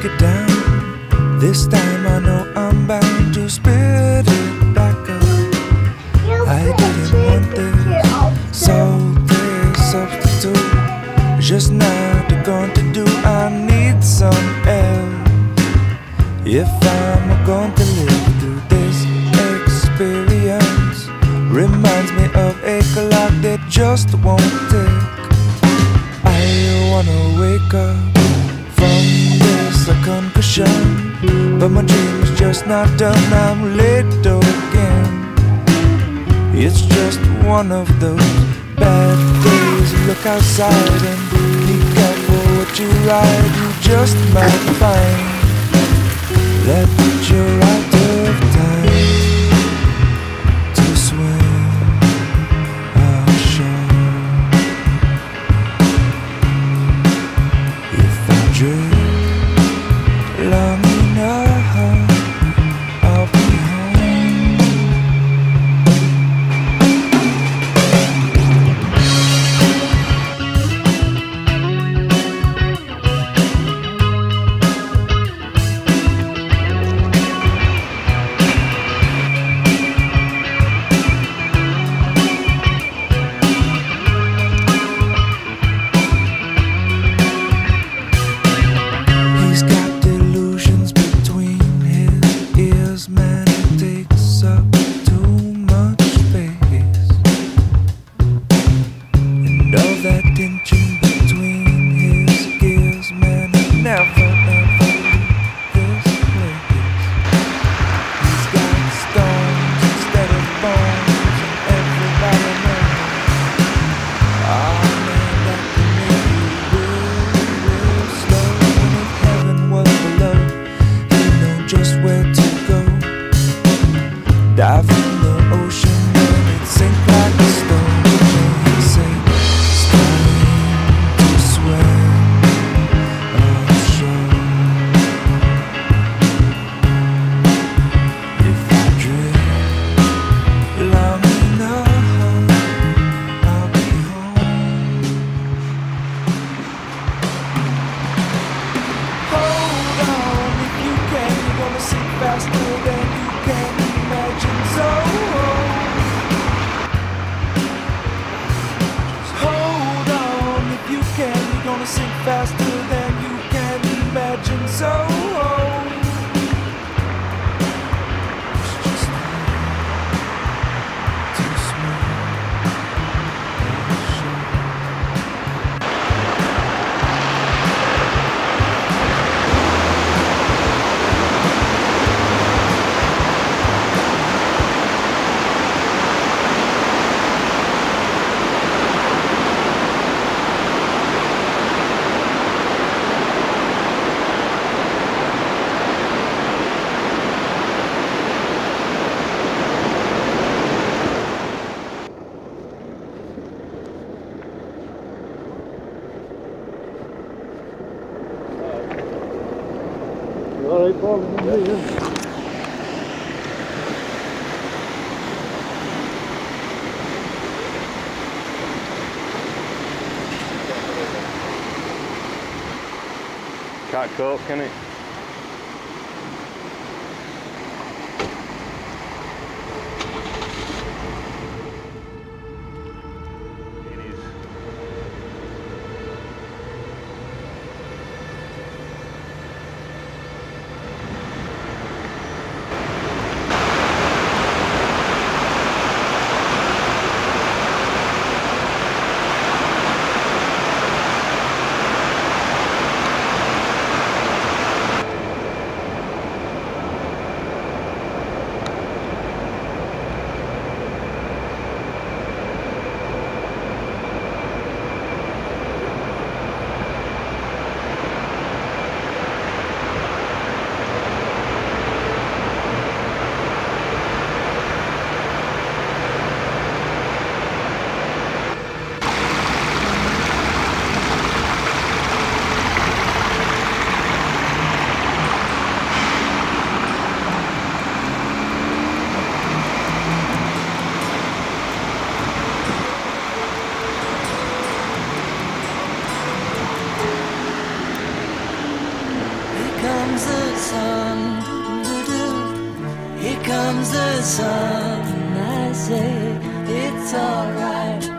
take it down. This time I know I'm bound to spit it back up. I didn't want this, so this substitute is just not going to do. I need some air if I'm going to live through this experience. Reminds me of a clock that just won't tick. I wanna wake up from this concussion, but my dream is just not done. I'm late again. It's just one of those bad days. Look outside and be careful what you ride. You just might find that you're out of time to swim ashore. If I drift long enough, I'll be dive in the ocean and it sink like a stone. They say it's time to swim ashore. If I drift long enough, I'll be home. Hold on, if you can, you're gonna sink faster than you can imagine. So just hold on, if you can, you're gonna sink faster than you can imagine. So it's just too small. All right, Bob. Yeah. Can't cope, can it? comes the sun, here comes the sun. I say it's alright.